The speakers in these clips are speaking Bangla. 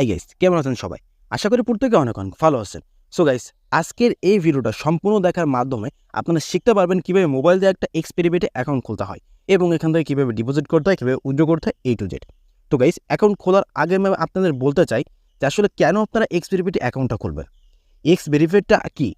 হাই গাইস, কেমন আছেন সবাই? আশা করি প্রত্যেকে অনেক ভালো আছেন। সো গাইস, আজকের এই ভিডিওটা সম্পূর্ণ দেখার মাধ্যমে আপনারা শিখতে পারবেন কিভাবে মোবাইল দিয়ে একটা এক্সপেরিমেন্টে অ্যাকাউন্ট খুলতে হয় এবং এখান থেকে কিভাবে ডিপোজিট করতে হয়, কিভাবে উইথড্র করতে হয়, A to Z। তো গাইস, অ্যাকাউন্ট খোলার আগে আমি আপনাদের বলতে চাই যে আসলে কেন আপনারা এক্সপেরিমেন্টে অ্যাকাউন্টটা খুলবেন। এক্স ভেরিফাইডটা কি?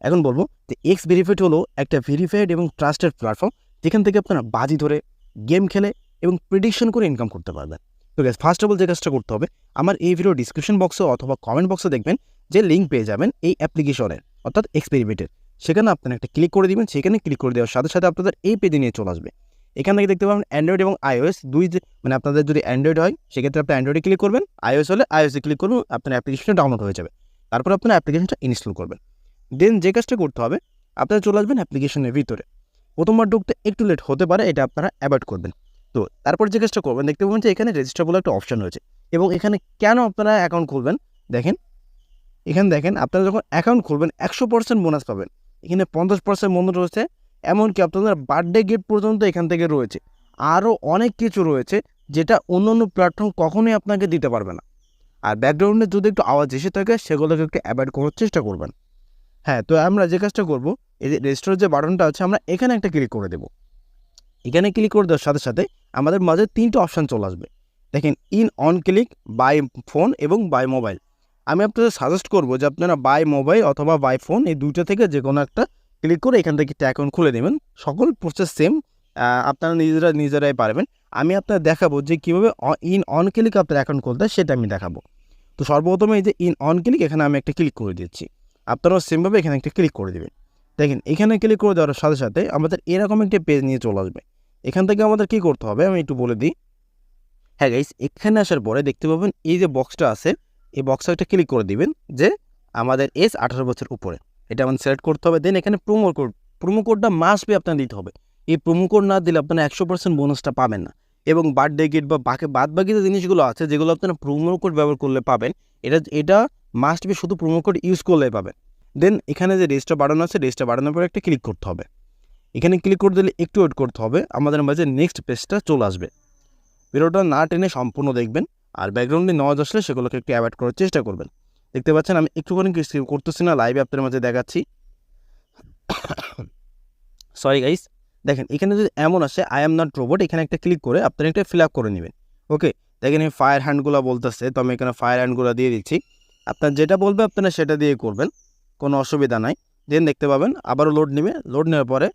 এখন বলবো যে এক্স ভেরিফাইড হলো একটা ভেরিফাইড এবং ট্রাস্টেড প্ল্যাটফর্ম, যেখান থেকে আপনারা বাজি ধরে, গেম খেলে এবং প্রেডিকশন করে ইনকাম করতে পারবেন। তো গাইস, ফার্স্ট অফ অল যে কাজটা করতে হবে, আমার এই ভিডিও ডিসক্রিপশন বক্সে অথবা কমেন্ট বক্সে দেখবেন যে লিঙ্ক পেয়ে যাবেন এই অ্যাপ্লিকেশনের, অর্থাৎ এক্সপেরিমেন্টের। সেখানে আপনারা একটা ক্লিক করে দিবেন। সেখানে ক্লিক করে দেওয়ার সাথে সাথে আপনাদের এই পেজে নিয়ে চলে আসবে। এখান থেকে দেখতে পাবেন অ্যান্ড্রয়েড এবং iOS দুই যে, মানে আপনাদের যদি অ্যান্ড্রয়েড হয় সেক্ষেত্রে আপনি অ্যান্ড্রয়েডে ক্লিক করবেন, iOS হলে iOS-এ ক্লিক করুন, আপনার অ্যাপ্লিকেশনটা ডাউনলোড হয়ে যাবে। তারপর আপনার অ্যাপ্লিকেশনটা ইনস্টল করবেন। দেন যে কাজটা করতে হবে, আপনারা চলে আসবেন অ্যাপ্লিকেশনের ভিতরে। প্রথমবার ঢুকতে একটু লেট হতে পারে, এটা আপনারা অ্যাভয়েড করবেন। তো তারপর যে কাজটা করবেন, দেখতে পাবেন যে এখানে রেজিস্টার বলে একটা অপশন রয়েছে এবং এখানে কেন আপনারা অ্যাকাউন্ট খুলবেন দেখেন। এখানে দেখেন, আপনারা যখন অ্যাকাউন্ট খুলবেন 100% বোনাস পাবেন। এখানে 50% বোনাস রয়েছে, এমনকি আপনাদের বার্থডে গিফট পর্যন্ত এখান থেকে রয়েছে। আরও অনেক কিছু রয়েছে যেটা অন্য অন্য প্ল্যাটফর্ম কখনোই আপনাকে দিতে পারবে না। আর ব্যাকগ্রাউন্ডে যদি একটু আওয়াজ এসে থাকে সেগুলোকে একটু অ্যাভয়েড করার চেষ্টা করবেন। হ্যাঁ, তো আমরা যে কাজটা করব, এই যে রেজিস্টার যে বাটনটা আছে আমরা এখানে একটা ক্লিক করে দেবো। এখানে ক্লিক করে দেওয়ার সাথে সাথে আমাদের মাঝে 3টে অপশান চলে আসবে। দেখেন, in on click, by phone এবং বাই মোবাইল। আমি আপনাদের সাজেস্ট করবো যে আপনারা বাই মোবাইল অথবা বাই ফোন এই দুইটা থেকে যে কোনো একটা ক্লিক করে এখান থেকে একটা অ্যাকাউন্ট খুলে নেবেন। সকল প্রসেস সেম, আপনারা নিজেরাই পারবেন। আমি আপনার দেখাবো যে কীভাবে ইন অন ক্লিক আপনার অ্যাকাউন্ট খুলতে হয়, সেটা আমি দেখাবো। তো সর্বপ্রথমে এই যে ইন অন ক্লিক, এখানে আমি একটা ক্লিক করে দিচ্ছি। আপনারাও সেমভাবে এখানে একটা ক্লিক করে দেবেন। দেখেন, এখানে ক্লিক করে দেওয়ার সাথে সাথে আমাদের এরকম একটা পেজ নিয়ে চলে আসবে। এখান থেকে আমাদের কী করতে হবে আমি একটু বলে দিই। হ্যাঁ গাইস, এখানে আসার পরে দেখতে পাবেন এই যে বক্সটা আছে, এই বক্সে একটা ক্লিক করে দিবেন যে আমাদের এজ 18 বছর উপরে, এটা আমাদের সিলেক্ট করতে হবে। দেন এখানে প্রোমো কোডটা মাস্ট বি আপনার দিতে হবে। এই প্রোমো কোড না দিলে আপনারা 100% বোনাসটা পাবেন না। এবং বার্থডে গিফট বা বাকি যে জিনিসগুলো আছে যেগুলো আপনারা প্রোমো কোড ব্যবহার করলে পাবেন, এটা মাস্ট বি শুধু প্রোমো কোড ইউজ করলেই পাবেন। দেন এখানে যে রেজিস্টার বাটন আছে, রেজিস্টার বাটনের পরে একটা ক্লিক করতে হবে। এখানে ক্লিক করে দিলে একটু ওয়েট করতে হবে, আমাদের মাঝে নেক্সট পেজটা চলে আসবে। ভিডিওটা না টেনে সম্পূর্ণ দেখবেন, আর ব্যাকগ্রাউন্ডে নয়েজ আসলে সেগুলোকে একটু অ্যাভয়েড করার চেষ্টা করবেন। দেখতে পাচ্ছেন আমি একটুখানি স্কিপ করতেছি না, লাইভে আপনাদের মাঝে দেখাচ্ছি। সরি গাইস, দেখেন এখানে যদি এমন আসে আই এম নট রোবট, এখানে একটা ক্লিক করে আপনারা একটা ফিল আপ করে নেবেন। ওকে, দেখেন এই ফায়ার হ্যান্ডগুলো বলতেছে, তো আমি এখানে ফায়ার হ্যান্ডগুলো দিয়ে দিচ্ছি। আপনার যেটা বলবে আপনারা সেটা দিয়ে করবেন, কোনো অসুবিধা নাই। দেন দেখতে পাবেন আবারও লোড নেবে। লোড নেওয়ার পরে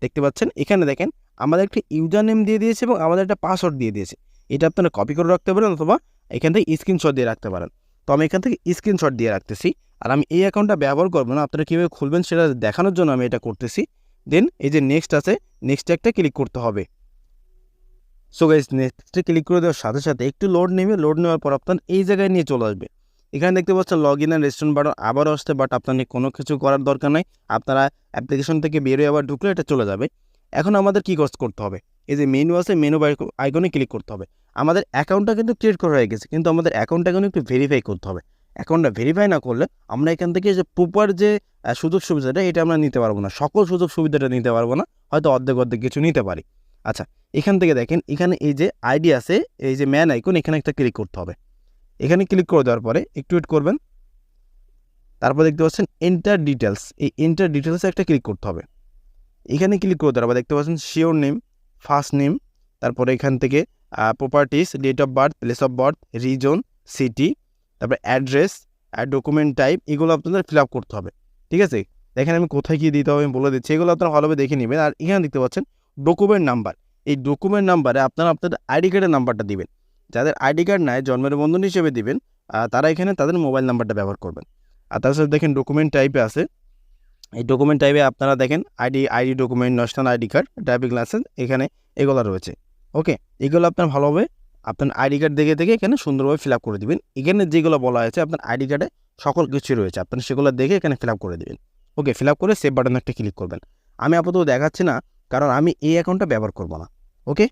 দেখতে পাচ্ছেন এখানে দেখেন আমাদের একটা ইউজার নেম দিয়ে দিয়েছে এবং আমাদের একটা পাসওয়ার্ড দিয়ে দিয়েছে। এটা আপনারা কপি করে রাখতে পারেন অথবা এখান থেকে স্ক্রিনশট দিয়ে রাখতে পারেন। তো আমি এখান থেকে স্ক্রিনশট দিয়ে রাখতেছি। আর আমি এই অ্যাকাউন্টটা ব্যবহার করবো না, আপনারা কীভাবে খুলবেন সেটা দেখানোর জন্য আমি এটা করতেছি। দেন এই যে নেক্সট আছে, নেক্সটে একটা ক্লিক করতে হবে। সো গাইস, নেক্সটে ক্লিক করে দেওয়ার সাথে সাথে একটু লোড নেবে। লোড নেওয়ার পর আপনার এই জায়গায় নিয়ে চলে আসবে। এখানে দেখতে পাচ্ছেন log in and registration button আবারও আসছে, বাট আপনার কোনো কিছু করার দরকার নাই। আপনারা অ্যাপ্লিকেশন থেকে বেরোয় আবার ঢুকলে এটা চলে যাবে। এখন আমাদের কী কাজ করতে হবে, এই যে মেনু আছে, মেনু আইকনে ক্লিক করতে হবে। আমাদের অ্যাকাউন্টটা কিন্তু ক্রিয়েট করা হয়ে গেছে, কিন্তু আমাদের অ্যাকাউন্টটা কিন্তু একটু ভেরিফাই করতে হবে। অ্যাকাউন্টটা ভেরিফাই না করলে আমরা এখান থেকে যে প্রপার যে সুযোগ সুবিধাটা এটা আমরা নিতে পারবো না, সকল সুযোগ সুবিধাটা নিতে পারবো না, হয়তো অর্ধেক কিছু নিতে পারি। আচ্ছা, এখান থেকে দেখেন এখানে এই যে আইডি আছে, এই যে ম্যান আইকন, এখানে একটা ক্লিক করতে হবে। এখানে ক্লিক করে দেওয়ার পরে একটু ওয়েট করবেন। তারপর দেখতে পাচ্ছেন এন্টার ডিটেলস, এই এন্টার ডিটেলসে একটা ক্লিক করতে হবে। এখানে ক্লিক করে দেওয়ার পর দেখতে পাচ্ছেন শিওর নেম, ফার্স্ট নেম, তারপরে এখান থেকে properties, date of birth, place of birth, reason, city, তারপরে অ্যাড্রেস, ডকুমেন্ট টাইপ, এগুলো আপনাদের ফিল আপ করতে হবে। ঠিক আছে, দেখেন আমি কোথায় গিয়ে দিতে হবে আমি বলে দিচ্ছি, এগুলো আপনারা ভালোভাবে দেখে নেবেন। আর এখানে দেখতে পাচ্ছেন ডকুমেন্ট নাম্বার, এই ডকুমেন্ট নাম্বারে আপনারা আপনাদের আইডি কার্ডের নাম্বারটা দিবেন। যাদের আইডি কার্ড নাই, জন্মের বন্ধন হিসেবে দিবেন, তারা এখানে তাদের মোবাইল নাম্বারটা ব্যবহার করবেন। আর তার সাথে দেখেন ডকুমেন্ট টাইপে আছে, এই ডকুমেন্ট টাইপে আপনারা দেখেন ID document, national ID card, driving licence, এখানে এগুলো রয়েছে। ওকে, এগুলো আপনার ভালোভাবে আপনার আইডি কার্ড দেখে এখানে সুন্দরভাবে ফিল আপ করে দেবেন। এখানে যেগুলো বলা হয়েছে আপনার আইডি কার্ডে সকল কিছু রয়েছে, আপনার সেগুলো দেখে এখানে ফিল আপ করে দেবেন। ওকে, ফিল আপ করে সেভ বাটনে একটা ক্লিক করবেন। আমি আপাতত দেখাচ্ছি না, কারণ আমি এই অ্যাকাউন্টটা ব্যবহার করবো না। ওকে,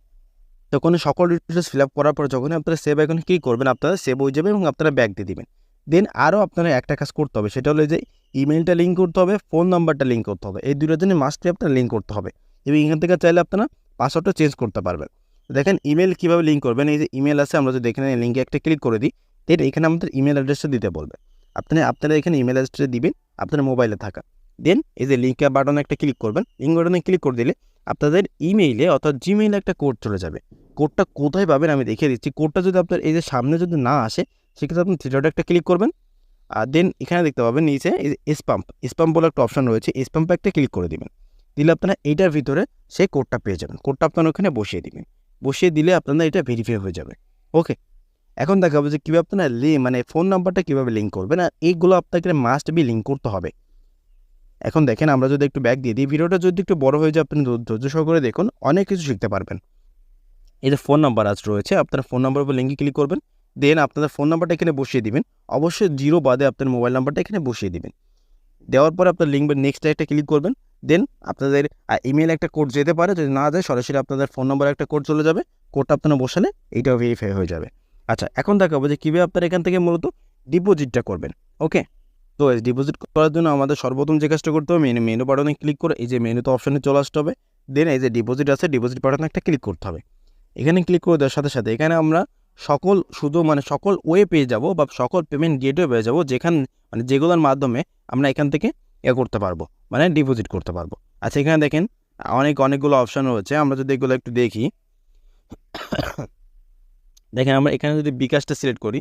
তখন সকল ডিটেলস ফিল আপ করার পর যখন আপনারা সেভ আইকনে ক্লিক করবেন, আপনারা সেভ হয়ে যাবে এবং আপনারা ব্যাক দিয়ে দেবেন। দেন আরও আপনারা একটা কাজ করতে হবে, সেটা হলো যে ইমেলটা লিঙ্ক করতে হবে, ফোন নাম্বারটা লিঙ্ক করতে হবে, এই দুটোর জন্য মাস্ট বি আপনারা লিঙ্ক করতে হবে। এবং এখান থেকে চাইলে আপনারা পাসওয়ার্ডটা চেঞ্জ করতে পারবেন। দেখেন ইমেল কীভাবে লিঙ্ক করবেন, এই যে ইমেল আছে, আমরা যদি এখানে লিঙ্কে একটা ক্লিক করে দিই, দেন এখানে আমাদের ইমেল অ্যাড্রেসটা দিতে বলবে। আপনারা এখানে ইমেল অ্যাড্রেসটা দিবেন আপনার মোবাইলে থাকা। দেন এই যে লিঙ্ক বাটনে একটা ক্লিক করবেন। লিঙ্ক বাটনে ক্লিক করে দিলে আপনাদের ইমেইলে অর্থাৎ জিমেইলে একটা কোড চলে যাবে। কোডটা কোথায় পাবেন আমি দেখিয়ে দিচ্ছি। কোডটা যদি আপনার এই যে সামনে যদি না আসে সেক্ষেত্রে আপনি থ্রি ডটে একটা ক্লিক করবেন। আর দেন এখানে দেখতে পাবেন নিচে এই যে স্পাম্প বলে একটা অপশন রয়েছে, স্পাম্পে একটা ক্লিক করে দিবেন। দিলে আপনারা এইটার ভিতরে সেই কোডটা পেয়ে যাবেন। কোডটা আপনারা ওখানে বসিয়ে দিবেন। বসিয়ে দিলে আপনাদের এটা ভেরিফাই হয়ে যাবে। ওকে, এখন দেখাবো যে কীভাবে আপনারা মানে ফোন নাম্বারটা কীভাবে লিঙ্ক করবেন, আর এইগুলো আপনাকে মাস্ট বি লিঙ্ক করতে হবে। এখন দেখেন আমরা যদি একটু ব্যাক দিয়ে দিই, ভিডিওটা যদি একটু বড় হয়ে যায় আপনি ধৈর্য সহকারে দেখুন, অনেক কিছু শিখতে পারবেন। এই যে ফোন নাম্বার আজ রয়েছে, আপনার ফোন নাম্বার উপর লিঙ্কে ক্লিক করবেন। দেন আপনাদের ফোন নাম্বারটা এখানে বসিয়ে দিবেন। অবশ্যই 0 বাদে আপনার মোবাইল নাম্বারটা এখানে বসিয়ে দিবেন। দেওয়ার পর আপনার লিঙ্ক নেক্সট একটা ক্লিক করবেন। দেন আপনাদের ইমেল একটা কোড যেতে পারে, যদি না যায় সরাসরি আপনাদের ফোন নাম্বারে একটা কোড চলে যাবে। কোডটা আপনারা বসালে এইটাও ভেরিফাই হয়ে যাবে। আচ্ছা, এখন দেখাবো যে কীভাবে আপনারা এখান থেকে মূলত ডিপোজিটটা করবেন। ওকে, তো ডিপোজিট করার জন্য আমাদের সর্বপ্রথম যে কাজটা করতে হবে, মেনু বাটনে ক্লিক করে এই যে মেনুতে অপশানে চলে আসতে হবে। দেন এই যে ডিপোজিট আছে, ডিপোজিট বাটনে একটা ক্লিক করতে হবে। এখানে ক্লিক করে দেওয়ার সাথে সাথে এখানে আমরা সকল ওয়ে পেয়ে যাব বা সকল পেমেন্ট গেটওয়ে পেয়ে যাব, যেগুলোর মাধ্যমে আমরা এখান থেকে করতে পারবো, মানে ডিপোজিট করতে পারবো। আচ্ছা, এখানে দেখেন অনেকগুলো অপশান রয়েছে। আমরা যদি এগুলো একটু দেখি, দেখেন আমরা এখানে যদি বিকাশটা সিলেক্ট করি,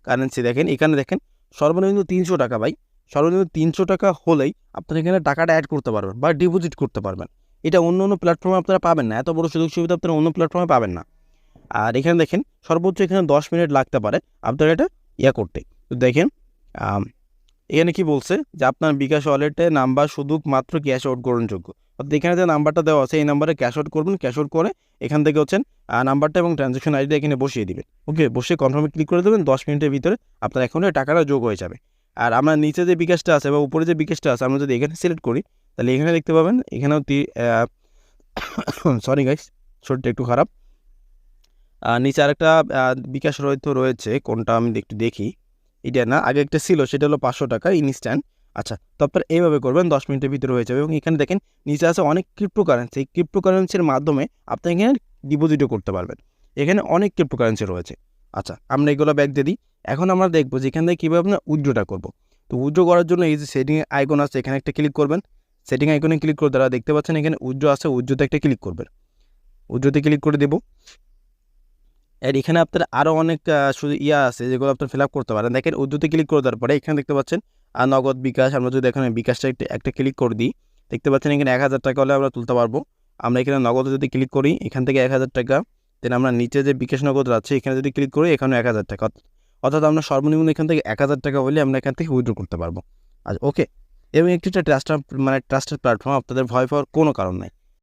কারেন্সি দেখেন এখানে দেখেন সর্বনিম্ন 300 টাকা ভাই, সর্বনিম্ন 300 টাকা হলেই আপনারা এখানে টাকাটা অ্যাড করতে পারবেন বা ডিপোজিট করতে পারবেন। এটা অন্য প্ল্যাটফর্মে আপনারা পাবেন না, এত বড় সুযোগ সুবিধা আপনারা অন্য প্ল্যাটফর্মে পাবেন না। আর এখানে দেখেন সর্বোচ্চ এখানে 10 মিনিট লাগতে পারে আপনারা এটা করতে। তো দেখেন এখানে কি বলছে যে আপনার বিকাশ ওয়ালেটে নাম্বার শুধুমাত্র ক্যাশ আউট গ্রহণযোগ্য। অর্থাৎ এখানে যে নাম্বারটা দেওয়া আছে এই নাম্বারে ক্যাশ আউট করবেন। ক্যাশ আউট করে এখান থেকে নাম্বারটা এবং ট্রানজ্যাকশন আইডিটা এখানে বসিয়ে দিবেন। ওকে, বসে কনফার্মে ক্লিক করে দেবেন। 10 মিনিটের ভিতরে আপনার অ্যাকাউন্টে টাকাটা যোগ হয়ে যাবে। আর আমরা নিচে যে বিকাশটা আছে বা উপরে যে বিকাশটা আছে আমরা যদি এখানে সিলেক্ট করি তাহলে এখানে দেখতে পাবেন এখানেও সরি গাইস, শরীরটা একটু খারাপ। নিচে আরেকটা বিকাশ রয়েছে, কোনটা আমি একটু দেখি। এটা না, আগে একটা ছিল, সেটা হলো 500 টাকা ইনস্ট্যান্ট। আচ্ছা, তো আপনারা এইভাবে করবেন, 10 মিনিটের ভিতরে হয়ে যাবে। এবং এখানে দেখেন নিচে আছে অনেক ক্রিপ্টোকারেন্সি। এই ক্রিপ্টোকারেন্সির মাধ্যমে আপনি এখানে ডিপোজিটও করতে পারবেন। এখানে অনেক ক্রিপ্টোকারেন্সি রয়েছে। আচ্ছা, আমরা এগুলো ব্যাক দিয়ে দিই। এখন আমরা দেখবো যে এখান থেকে কীভাবে আপনার উইথড্রটা করবো। তো উইথড্র করার জন্য এই যে সেটিং আইকন আছে এখানে একটা ক্লিক করবেন। সেটিং আইকনে ক্লিক করে তারা দেখতে পাচ্ছেন এখানে উইথড্র আছে, উইথড্রতে একটা ক্লিক করবেন। উইথড্রতে ক্লিক করে দেবো। আর এখানে আপনার আরও অনেক শুধু আছে যেগুলো আপনার ফিল আপ করতে পারেন। দেখেন উইথড্রতে ক্লিক করে দেওয়ার পরে এখানে দেখতে পাচ্ছেন নগদ বিকাশ। আমরা যদি এখানে বিকাশটা একটা ক্লিক করে দিই, দেখতে পাচ্ছেন এখানে 1000 টাকা হলে আমরা তুলতে পারবো। আমরা এখানে নগদে যদি ক্লিক করি এখান থেকে 1000 টাকা, দেন আমরা নিচে যে বিকাশ নগদ আছে এখানে যদি ক্লিক করি এখানে 1000 টাকা, অর্থাৎ আমরা সর্বনিম্ন এখান থেকে 1000 টাকা হলে আমরা এখান থেকে উইথড্র করতে পারবো। আচ্ছা, ওকে, এবং একটি ট্রাস্টেড প্ল্যাটফর্ম, আপনাদের ভয় পাওয়ার কোনো কারণ নাই।